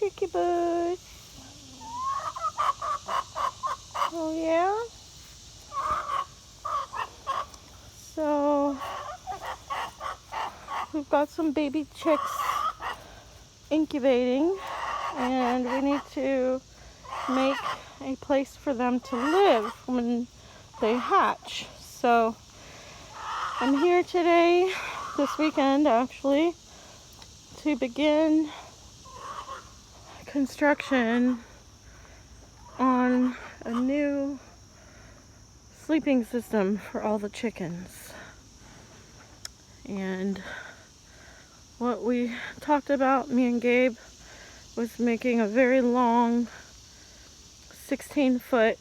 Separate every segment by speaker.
Speaker 1: Chicky Boo. Oh yeah? So we've got some baby chicks incubating, and we need to make a place for them to live when they hatch. So I'm here today, this weekend actually, to begin construction on a new sleeping system for all the chickens. And what we talked about, me and Gabe, was making a very long 16-foot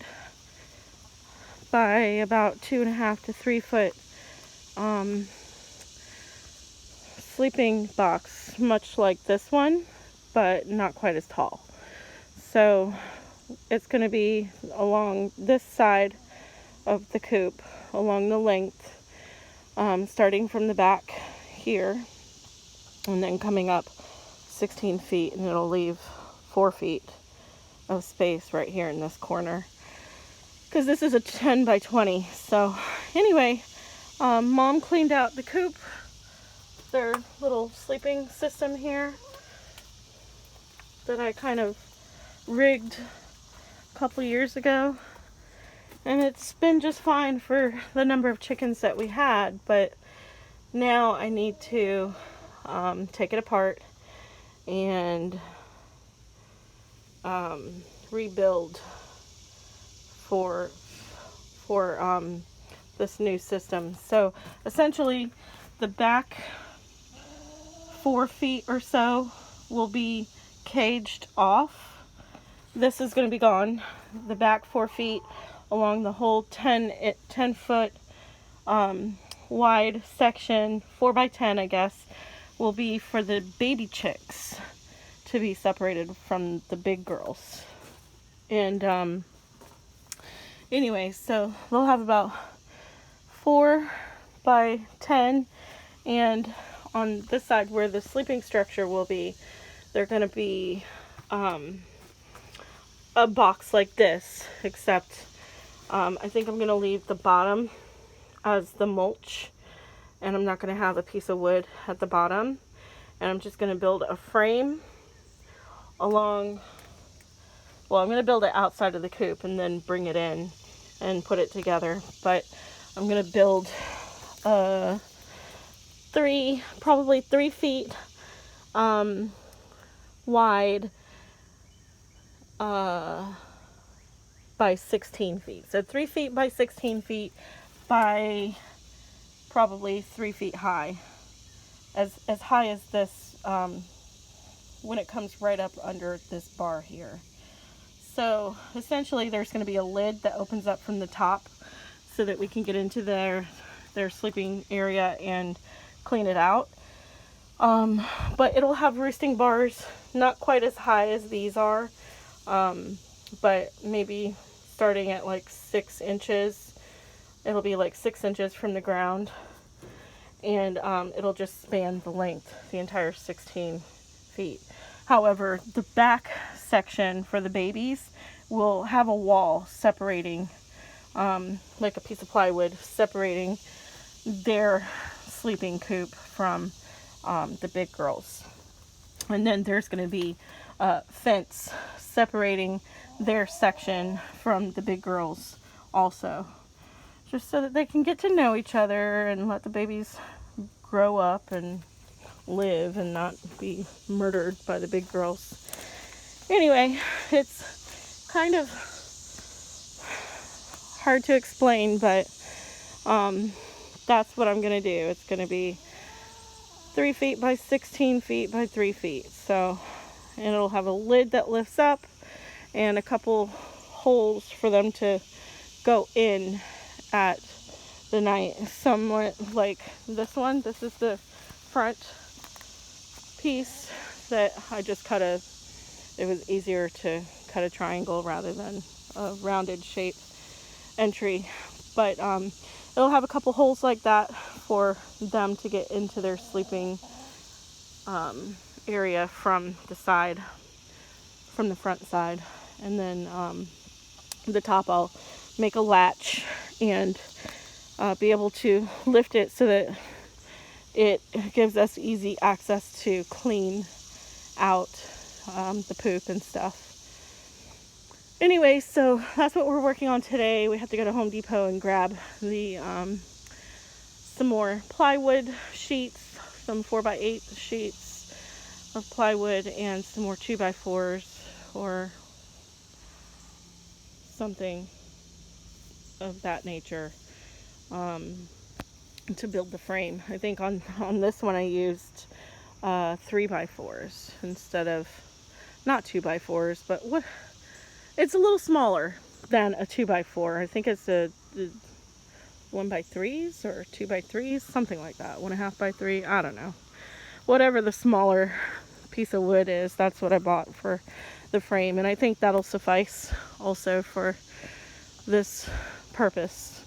Speaker 1: by about 2.5 to 3 foot sleeping box, much like this one, but not quite as tall. So it's going to be along this side of the coop, along the length, starting from the back here, and then coming up 16 feet, and it'll leave 4 feet of space right here in this corner, because this is a 10 by 20. So anyway, Mom cleaned out the coop, their little sleeping system here that I kind of rigged a couple years ago, and it's been just fine for the number of chickens that we had. But now I need to take it apart and rebuild for this new system. So essentially the back 4 feet or so will be caged off. This is going to be gone. The back 4 feet along the whole 10 foot wide section, 4 by 10 I guess, will be for the baby chicks to be separated from the big girls. And anyway, so they'll have about 4 by 10, and on this side where the sleeping structure will be, they're going to be a box like this, except I think I'm going to leave the bottom as the mulch, and I'm not going to have a piece of wood at the bottom, and I'm just going to build a frame along, well, I'm going to build it outside of the coop and then bring it in and put it together. But I'm going to build probably 3 feet wide by 16 feet. So 3 feet by 16 feet by probably 3 feet high. As high as this, when it comes right up under this bar here. So essentially there's going to be a lid that opens up from the top so that we can get into their sleeping area and clean it out. But it'll have roosting bars, not quite as high as these are, but maybe starting at like 6 inches. It'll be like 6 inches from the ground, and it'll just span the length, the entire 16 feet. However, the back section for the babies will have a wall separating, like a piece of plywood, separating their sleeping coop from the big girls. And then there's going to be a fence separating their section from the big girls also, just so that they can get to know each other and let the babies grow up and live and not be murdered by the big girls. Anyway, it's kind of hard to explain, but that's what I'm going to do. It's going to be 3 feet by 16 feet by 3 feet. So, and it'll have a lid that lifts up and a couple holes for them to go in at the night, somewhat like this one. This is the front piece that I just it was easier to cut a triangle rather than a rounded shape entry. But it'll have a couple holes like that for them to get into their sleeping area from the side from the front side. And then the top I'll make a latch and be able to lift it so that it gives us easy access to clean out the poop and stuff. Anyway, so that's what we're working on today. We have to go to Home Depot and grab the some more plywood sheets, some 4x8 sheets of plywood, and some more 2x4s or something of that nature to build the frame. I think on this one I used 3x4s instead of, not 2x4s, but what, it's a little smaller than a 2x4. I think it's a 1x3s or 2x3s, something like that. 1.5x3, I don't know. Whatever the smaller piece of wood is, that's what I bought for the frame, and I think that'll suffice also for this purpose.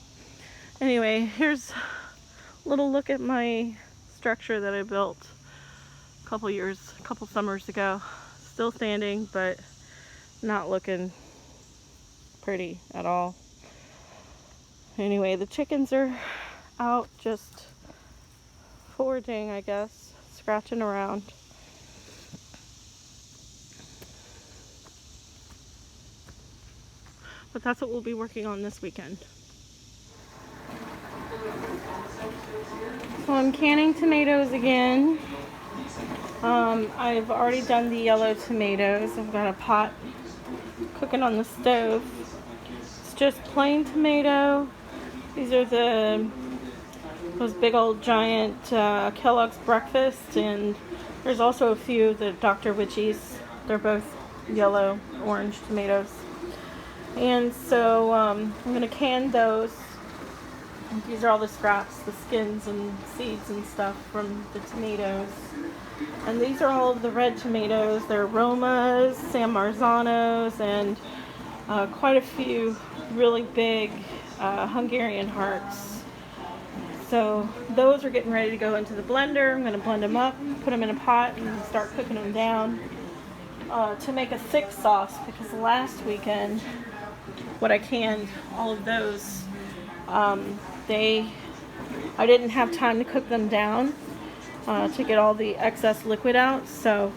Speaker 1: Anyway, here's a little look at my structure that I built a couple summers ago. Still standing, but not looking pretty at all. Anyway, the chickens are out just foraging, I guess, scratching around. But that's what we'll be working on this weekend. So I'm canning tomatoes again. I've already done the yellow tomatoes. I've got a pot cooking on the stove. It's just plain tomato. These are those big old giant Kellogg's breakfast, and there's also a few, the Dr. Witchies. They're both yellow orange tomatoes. And so I'm going to can those. These are all the scraps, the skins and seeds and stuff from the tomatoes. And these are all of the red tomatoes. They're Romas, San Marzanos, and quite a few really big Hungarian hearts. So those are getting ready to go into the blender. I'm going to blend them up, put them in a pot, and start cooking them down to make a thick sauce, because last weekend what I canned, all of those, I didn't have time to cook them down to get all the excess liquid out, so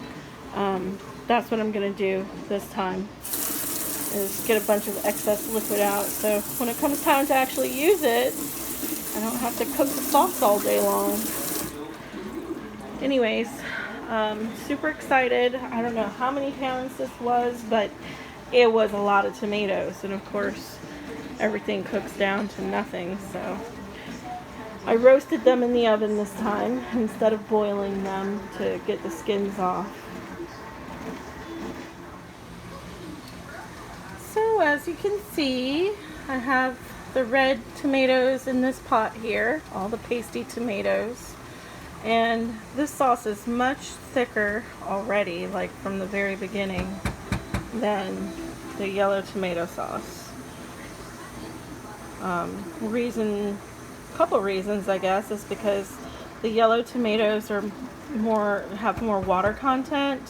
Speaker 1: that's what I'm going to do this time, is get a bunch of excess liquid out, so when it comes time to actually use it, I don't have to cook the sauce all day long. Anyways, super excited. I don't know how many pounds this was, but it was a lot of tomatoes, and of course everything cooks down to nothing, so I roasted them in the oven this time instead of boiling them to get the skins off. So as you can see, I have the red tomatoes in this pot here, all the pasty tomatoes, and this sauce is much thicker already, like from the very beginning, than the yellow tomato sauce. Couple reasons, I guess, is because the yellow tomatoes are have more water content.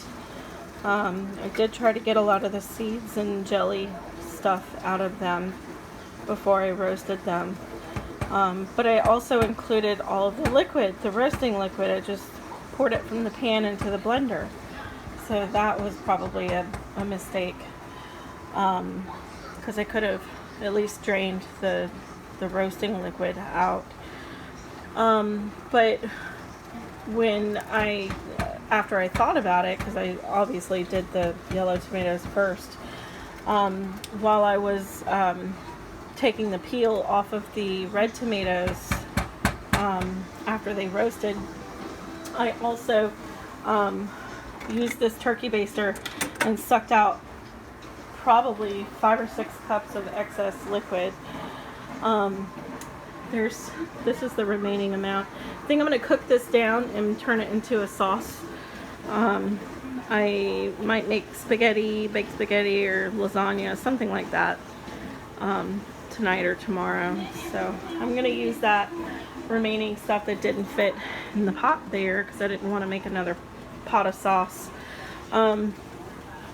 Speaker 1: I did try to get a lot of the seeds and jelly stuff out of them before I roasted them. But I also included all of the liquid, the roasting liquid. I just poured it from the pan into the blender. So that was probably a mistake, because I could have at least drained the roasting liquid out. But when after I thought about it, because I obviously did the yellow tomatoes first, while I was taking the peel off of the red tomatoes after they roasted, I also used this turkey baster and sucked out probably 5 or 6 cups of excess liquid. This is the remaining amount. I think I'm going to cook this down and turn it into a sauce. I might make spaghetti, baked spaghetti, or lasagna, something like that, tonight or tomorrow. So I'm going to use that remaining stuff that didn't fit in the pot there, because I didn't want to make another pot of sauce.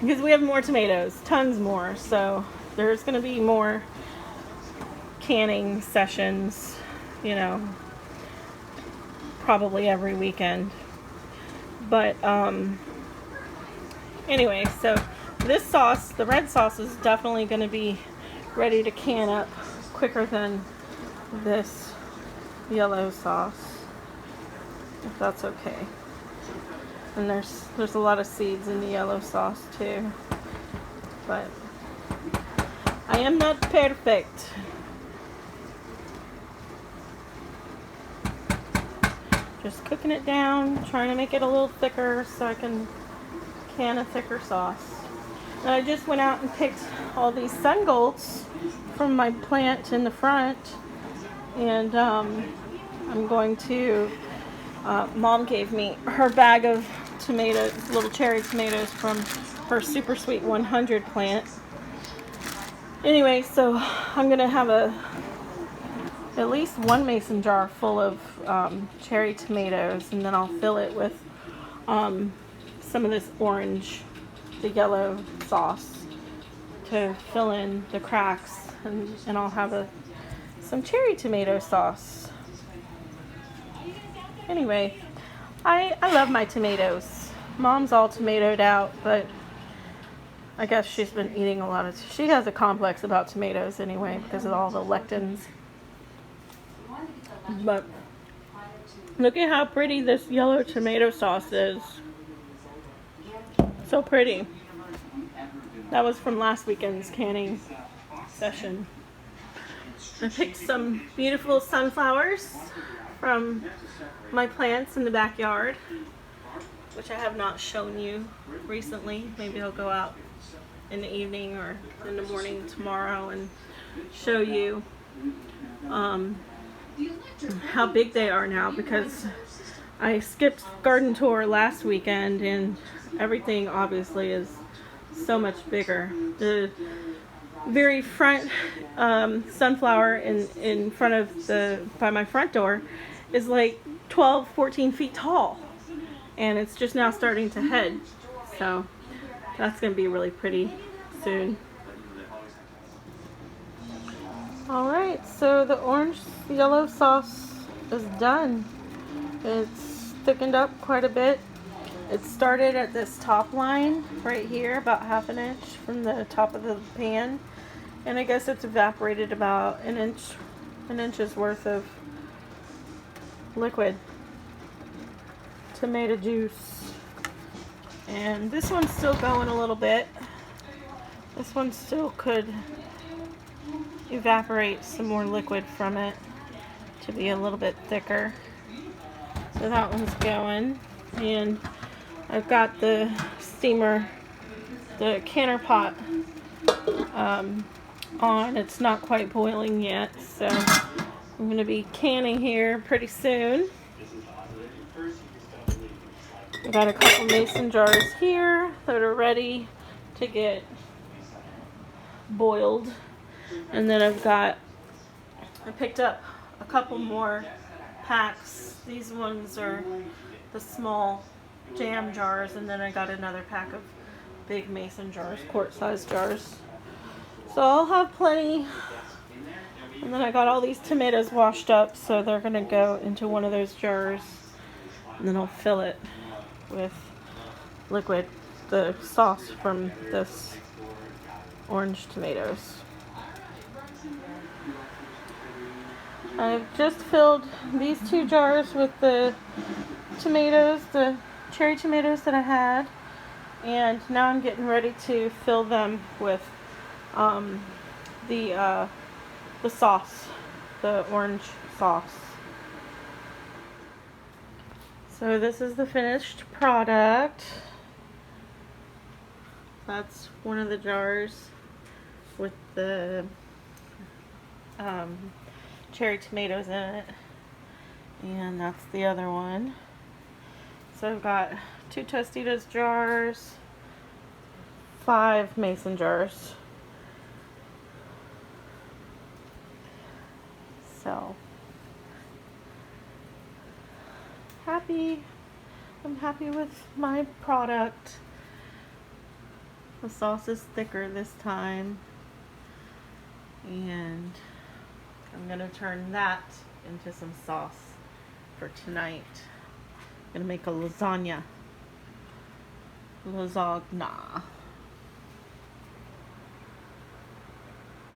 Speaker 1: because we have more tomatoes, tons more. So there's going to be more canning sessions, you know, probably every weekend. But anyway, so this sauce, the red sauce, is definitely going to be ready to can up quicker than this yellow sauce, if that's okay. And there's a lot of seeds in the yellow sauce too, but I am not perfect. Just cooking it down, trying to make it a little thicker so I can can a thicker sauce. And I just went out and picked all these sun golds from my plant in the front, and I'm going to, Mom gave me her bag of tomatoes, little cherry tomatoes from her Super Sweet 100 plant. Anyway, so I'm going to have at least one mason jar full of cherry tomatoes, and then I'll fill it with some of this orange, the yellow sauce, to fill in the cracks, and I'll have some cherry tomato sauce. Anyway, I love my tomatoes. Mom's all tomatoed out, but I guess she's been eating a lot of, she has a complex about tomatoes anyway because of all the lectins. But look at how pretty this yellow tomato sauce is. So pretty. That was from last weekend's canning session. I picked some beautiful sunflowers from my plants in the backyard, which I have not shown you recently. Maybe I'll go out in the evening or in the morning tomorrow and show you how big they are now, because I skipped garden tour last weekend and everything obviously is so much bigger. The very front sunflower in front of by my front door is like 12-14 feet tall, and it's just now starting to head, so that's going to be really pretty soon. Alright, so the orange yellow sauce is done. It's thickened up quite a bit. It started at this top line right here, about 1/2 inch from the top of the pan, and I guess it's evaporated about an inch's worth of liquid tomato juice. And this one's still going a little bit. This one still could evaporate some more liquid from it to be a little bit thicker. So that one's going, and I've got the steamer, the canner pot on. It's not quite boiling yet, so I'm going to be canning here pretty soon. I've got a couple mason jars here that are ready to get boiled, and then I picked up a couple more packs. These ones are the small jam jars, and then I got another pack of big mason jars, quart-sized jars. So I'll have plenty. And then I got all these tomatoes washed up, so they're going to go into one of those jars, and then I'll fill it with liquid, the sauce from this orange tomatoes. I've just filled these 2 jars with the tomatoes, the cherry tomatoes that I had, and now I'm getting ready to fill them with the sauce, the orange sauce. So this is the finished product. That's one of the jars with the cherry tomatoes in it, and that's the other one. So I've got 2 Tostitos jars, 5 mason jars. So I'm happy with my product. The sauce is thicker this time, and I'm gonna turn that into some sauce for tonight. I'm gonna make a lasagna. Lasagna.